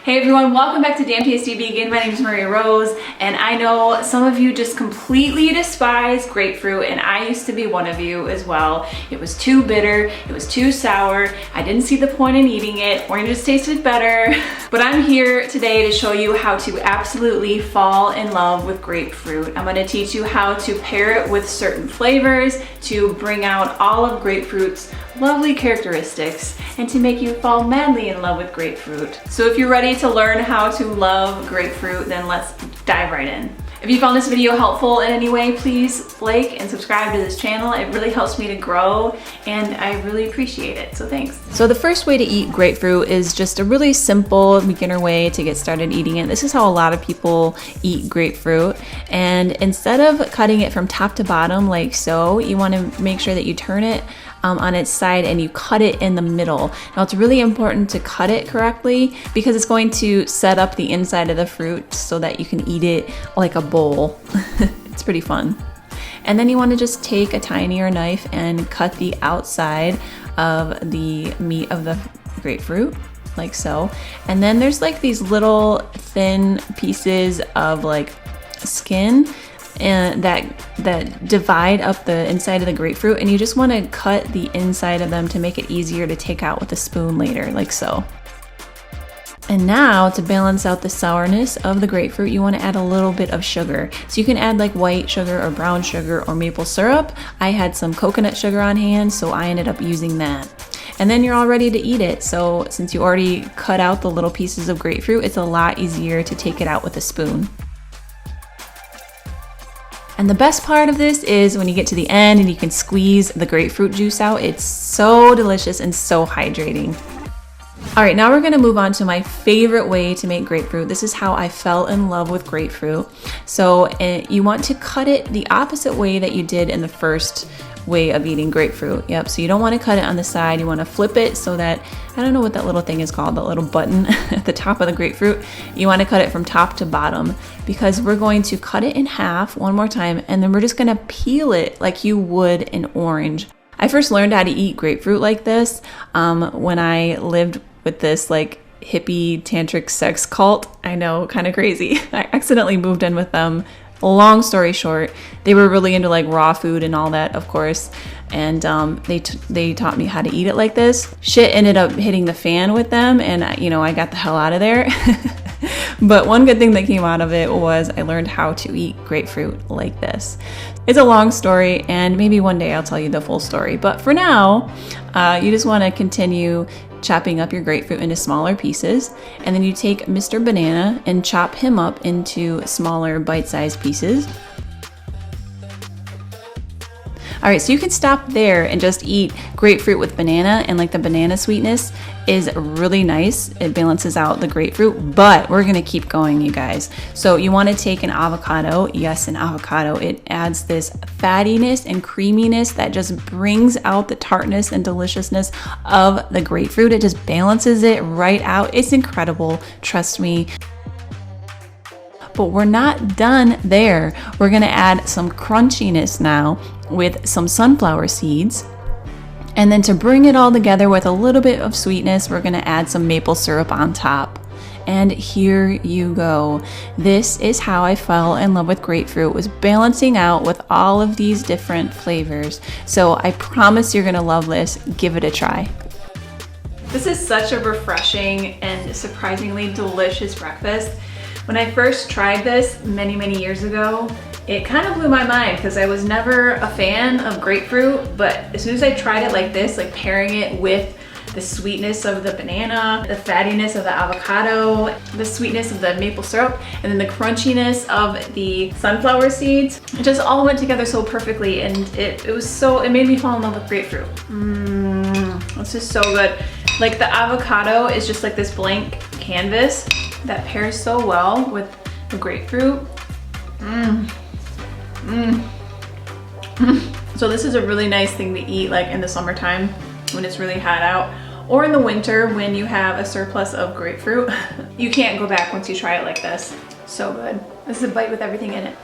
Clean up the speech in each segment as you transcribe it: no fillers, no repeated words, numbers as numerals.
Hey everyone, welcome back to Damn Tasty Vegan. My name is Maria Rose, and I know some of you just completely despise grapefruit, and I used to be one of you as well. It was too bitter, it was too sour, I didn't see the point in eating it, orange just tasted better. But I'm here today to show you how to absolutely fall in love with grapefruit. I'm gonna teach you how to pair it with certain flavors to bring out all of grapefruit's lovely characteristics and to make you fall madly in love with grapefruit. So if you're ready to learn how to love grapefruit, then let's dive right in. If you found this video helpful in any way, please like and subscribe to this channel. It really helps me to grow and I really appreciate it, so thanks. So the first way to eat grapefruit is just a really simple beginner way to get started eating it. This is how a lot of people eat grapefruit. And instead of cutting it from top to bottom like so, you want to make sure that you turn it on its side and you cut it in the middle. Now it's really important to cut it correctly because it's going to set up the inside of the fruit so that you can eat it like a bowl. It's pretty fun. And then you want to just take a tinier knife and cut the outside of the meat of the grapefruit like so. And then there's like these little thin pieces of like skin and that divide up the inside of the grapefruit, and you just want to cut the inside of them to make it easier to take out with a spoon later, like so. And now to balance out the sourness of the grapefruit, you want to add a little bit of sugar. So you can add like white sugar or brown sugar or maple syrup. I had some coconut sugar on hand, so I ended up using that. And then you're all ready to eat it. So since you already cut out the little pieces of grapefruit, it's a lot easier to take it out with a spoon. And the best part of this is when you get to the end and you can squeeze the grapefruit juice out. It's so delicious and so hydrating. All right, now we're gonna move on to my favorite way to make grapefruit. This is how I fell in love with grapefruit. So you want to cut it the opposite way that you did in the first way of eating grapefruit. Yep, so you don't want to cut it on the side. You want to flip it so that, I don't know what that little thing is called, that little button at the top of the grapefruit. You want to cut it from top to bottom because we're going to cut it in half one more time and then we're just going to peel it like you would an orange. I first learned how to eat grapefruit like this when I lived with this like hippie tantric sex cult. I know, kind of crazy. I accidentally moved in with them. Long story short, they were really into like raw food and all that, of course, and they taught me how to eat it like this. Shit ended up hitting the fan with them, and I got the hell out of there. But one good thing that came out of it was I learned how to eat grapefruit like this. It's a long story, and maybe one day I'll tell you the full story. But for now, you just want to continue chopping up your grapefruit into smaller pieces, and then you take Mr. Banana and chop him up into smaller bite-sized pieces. All right, so you can stop there and just eat grapefruit with banana, and like the banana sweetness is really nice. It balances out the grapefruit, but we're gonna keep going, you guys. So you wanna take an avocado. Yes, an avocado. It adds this fattiness and creaminess that just brings out the tartness and deliciousness of the grapefruit. It just balances it right out. It's incredible, trust me. But we're not done there. We're gonna add some crunchiness now with some sunflower seeds. And then to bring it all together with a little bit of sweetness, we're gonna add some maple syrup on top. And here you go. This is how I fell in love with grapefruit, was balancing out with all of these different flavors. So I promise you're gonna love this. Give it a try. This is such a refreshing and surprisingly delicious breakfast. When I first tried this many years ago, it kind of blew my mind because I was never a fan of grapefruit, but as soon as I tried it like this, like pairing it with the sweetness of the banana, the fattiness of the avocado, the sweetness of the maple syrup, and then the crunchiness of the sunflower seeds, it just all went together so perfectly, and it made me fall in love with grapefruit. This is so good. Like the avocado is just like this blank canvas that pairs so well with the grapefruit. So this is a really nice thing to eat like in the summertime when it's really hot out, or in the winter when you have a surplus of grapefruit. You can't go back once you try it like this. So good. This is a bite with everything in it.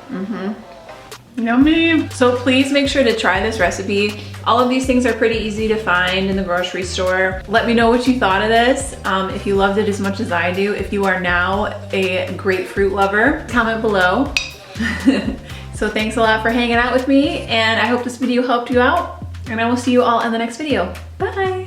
Yummy. So please make sure to try this recipe. All of these things are pretty easy to find in the grocery store. Let me know what you thought of this. If you loved it as much as I do. If you are now a grapefruit lover, comment below. So thanks a lot for hanging out with me, and I hope this video helped you out, and I will see you all in the next video. Bye.